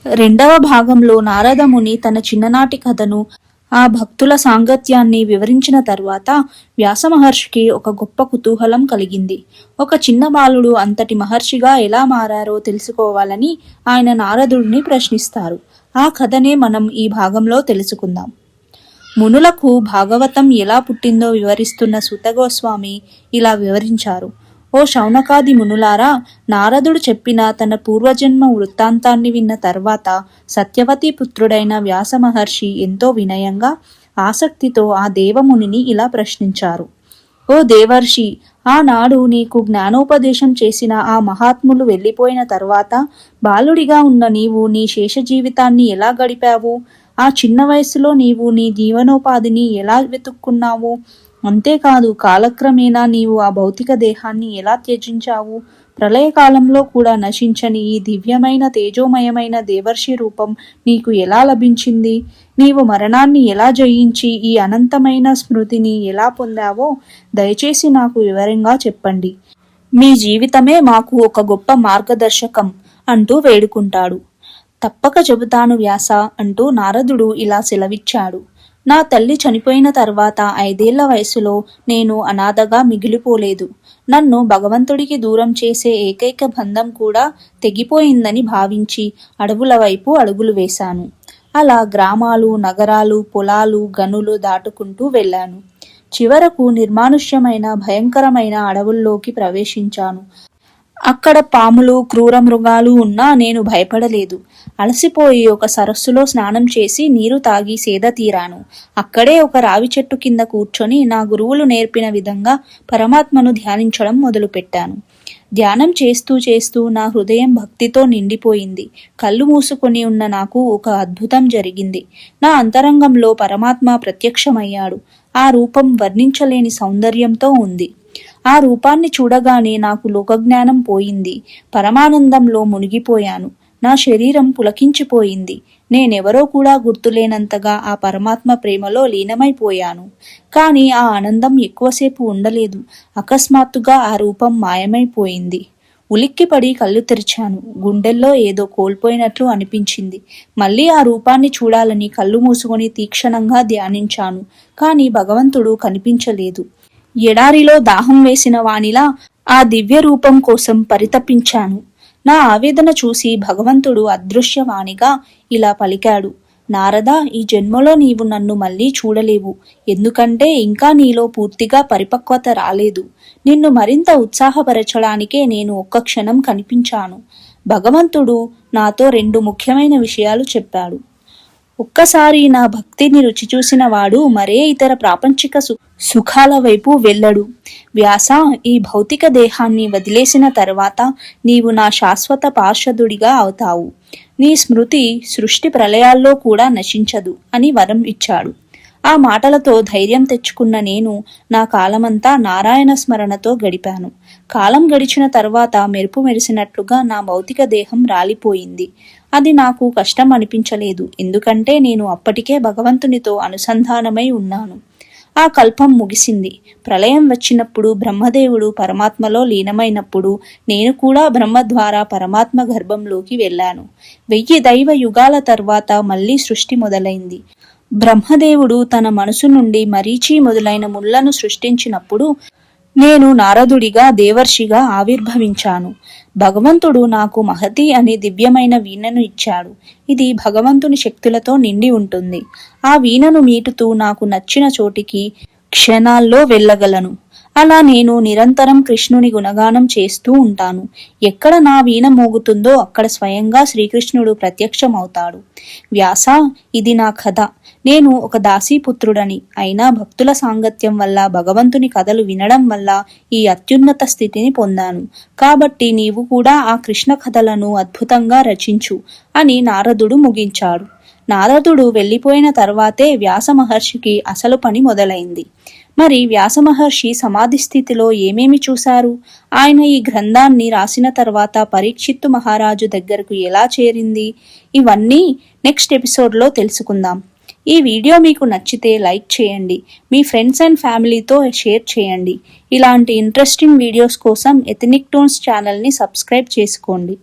రెండవ భాగంలో నారద ముని తన చిన్ననాటి కథను, ఆ భక్తుల సాంగత్యాన్ని వివరించిన తర్వాత వ్యాస మహర్షికి ఒక గొప్ప కుతూహలం కలిగింది. ఒక చిన్న బాలుడు అంతటి మహర్షిగా ఎలా మారారో తెలుసుకోవాలని ఆయన నారదుడిని ప్రశ్నిస్తారు. ఆ కథనే మనం ఈ భాగంలో తెలుసుకుందాం. మునులకు భాగవతం ఎలా పుట్టిందో వివరిస్తున్న సూత గోస్వామి ఇలా వివరించారు. ఓ శౌనకాది మునులారా, నారదుడు చెప్పిన తన పూర్వజన్మ వృత్తాంతాన్ని విన్న తర్వాత సత్యవతి పుత్రుడైన వ్యాస మహర్షి ఎంతో వినయంగా, ఆసక్తితో ఆ దేవమునిని ఇలా ప్రశ్నించారు. ఓ దేవర్షి, ఆనాడు నీకు జ్ఞానోపదేశం చేసిన ఆ మహాత్ములు వెళ్ళిపోయిన తర్వాత బాలుడిగా ఉన్న నీవు నీ శేష జీవితాన్ని ఎలా గడిపావు? ఆ చిన్న వయసులో నీవు నీ జీవనోపాధిని ఎలా వెతుక్కున్నావు? అంతేకాదు, కాలక్రమేణా నీవు ఆ భౌతిక దేహాన్ని ఎలా త్యజించావు? ప్రళయకాలంలో కూడా నశించని ఈ దివ్యమైన తేజోమయమైన దేవర్షి రూపం నీకు ఎలా లభించింది? నీవు మరణాన్ని ఎలా జయించి ఈ అనంతమైన స్మృతిని ఎలా పొందావో దయచేసి నాకు వివరంగా చెప్పండి. మీ జీవితమే మాకు ఒక గొప్ప మార్గదర్శకం అంటూ వేడుకుంటాడు. తప్పక చెబుతాను వ్యాస అంటూ నారదుడు ఇలా సెలవిచ్చాడు. నా తల్లి చనిపోయిన తర్వాత 5 ఏళ్ల వయసులో నేను అనాథగా మిగిలిపోలేదు. నన్ను భగవంతుడికి దూరం చేసే ఏకైక బంధం కూడా తెగిపోయిందని భావించి అడవుల వైపు అడుగులు వేశాను. అలా గ్రామాలు, నగరాలు, పొలాలు, గనులు దాటుకుంటూ వెళ్ళాను. చివరకు నిర్మానుష్యమైన భయంకరమైన అడవుల్లోకి ప్రవేశించాను. అక్కడ పాములు, క్రూర మృగాలు ఉన్నా నేను భయపడలేదు. అలసిపోయి ఒక సరస్సులో స్నానం చేసి నీరు తాగి సేద తీరాను. అక్కడే ఒక రావి చెట్టు కింద కూర్చొని నా గురువులు నేర్పిన విధంగా పరమాత్మను ధ్యానించడం మొదలుపెట్టాను. ధ్యానం చేస్తూ చేస్తూ నా హృదయం భక్తితో నిండిపోయింది. కళ్ళు మూసుకొని ఉన్న నాకు ఒక అద్భుతం జరిగింది. నా అంతరంగంలో పరమాత్మ ప్రత్యక్షమయ్యాడు. ఆ రూపం వర్ణించలేని సౌందర్యంతో ఉంది. ఆ రూపాన్ని చూడగానే నాకు లోకజ్ఞానం పోయింది. పరమానందంలో మునిగిపోయాను. నా శరీరం పులకించిపోయింది. నేనెవరో కూడా గుర్తులేనంతగా ఆ పరమాత్మ ప్రేమలో లీనమైపోయాను. కానీ ఆ ఆనందం ఎక్కువసేపు ఉండలేదు. అకస్మాత్తుగా ఆ రూపం మాయమైపోయింది. ఉలిక్కిపడి కళ్ళు తెరిచాను. గుండెల్లో ఏదో కోల్పోయినట్లు అనిపించింది. మళ్ళీ ఆ రూపాన్ని చూడాలని కళ్ళు మూసుకొని తీక్షణంగా ధ్యానించాను. కానీ భగవంతుడు కనిపించలేదు. ఎడారిలో దాహం వేసిన వానిలా ఆ దివ్య రూపం కోసం పరితపించాను. నా ఆవేదన చూసి భగవంతుడు అదృశ్యవాణిగా ఇలా పలికాడు. నారదా, ఈ జన్మలో నీవు నన్ను మళ్ళీ చూడలేవు. ఎందుకంటే ఇంకా నీలో పూర్తిగా పరిపక్వత రాలేదు. నిన్ను మరింత ఉత్సాహపరచడానికే నేను ఒక్క క్షణం కనిపించాను. భగవంతుడు నాతో 2 ముఖ్యమైన విషయాలు చెప్పాడు. ఒక్కసారి నా భక్తిని రుచి చూసిన వాడు మరే ఇతర ప్రాపంచిక సుఖాల వైపు వెళ్ళడు. వ్యాస, ఈ భౌతిక దేహాన్ని వదిలేసిన తర్వాత నీవు నా శాశ్వత పార్షదుడిగా అవుతావు. నీ స్మృతి సృష్టి ప్రళయాల్లో కూడా నశించదు అని వరం ఇచ్చాడు. ఆ మాటలతో ధైర్యం తెచ్చుకున్న నేను నా కాలమంతా నారాయణ స్మరణతో గడిపాను. కాలం గడిచిన తర్వాత మెరుపు మెరిసినట్లుగా నా భౌతిక దేహం రాలిపోయింది. అది నాకు కష్టం అనిపించలేదు. ఎందుకంటే నేను అప్పటికే భగవంతునితో అనుసంధానమై ఉన్నాను. ఆ కల్పం ముగిసింది. ప్రళయం వచ్చినప్పుడు బ్రహ్మదేవుడు పరమాత్మలో లీనమైనప్పుడు నేను కూడా బ్రహ్మ ద్వారా పరమాత్మ గర్భంలోకి వెళ్ళాను. 1000 దైవ యుగాల తర్వాత మళ్ళీ సృష్టి మొదలైంది. బ్రహ్మదేవుడు తన మనసు నుండి మరీచి మొదలైన ముళ్లను సృష్టించినప్పుడు నేను నారదుడిగా దేవర్షిగా ఆవిర్భవించాను. భగవంతుడు నాకు మహతి అనే దివ్యమైన వీణను ఇచ్చాడు. ఇది భగవంతుని శక్తులతో నిండి ఉంటుంది. ఆ వీణను మీటుతూ నాకు నచ్చిన చోటికి క్షణాల్లో వెళ్ళగలను. అలా నేను నిరంతరం కృష్ణుని గుణగానం చేస్తూ ఉంటాను. ఎక్కడ నా వీణ మోగుతుందో అక్కడ స్వయంగా శ్రీకృష్ణుడు ప్రత్యక్షమవుతాడు. వ్యాస, ఇది నా కథ. నేను ఒక దాసీపుత్రుడని, అయినా భక్తుల సాంగత్యం వల్ల, భగవంతుని కథలు వినడం వల్ల ఈ అత్యున్నత స్థితిని పొందాను. కాబట్టి నీవు కూడా ఆ కృష్ణ కథలను అద్భుతంగా రచించు అని నారదుడు ముగించాడు. నారదుడు వెళ్ళిపోయిన తర్వాతే వ్యాస మహర్షికి అసలు పని మొదలైంది. మరి వ్యాస మహర్షి సమాధి స్థితిలో ఏమేమి చూశారు? ఆయన ఈ గ్రంథాన్ని రాసిన తర్వాత పరీక్షిత్తు మహారాజు దగ్గరకు ఎలా చేరింది? ఇవన్నీ నెక్స్ట్ ఎపిసోడ్లో తెలుసుకుందాం. ఈ వీడియో మీకు నచ్చితే లైక్ చేయండి. మీ ఫ్రెండ్స్ అండ్ ఫ్యామిలీతో షేర్ చేయండి. ఇలాంటి ఇంట్రెస్టింగ్ వీడియోస్ కోసం ఎథనిక్ టోన్స్ ఛానల్ని సబ్స్క్రైబ్ చేసుకోండి.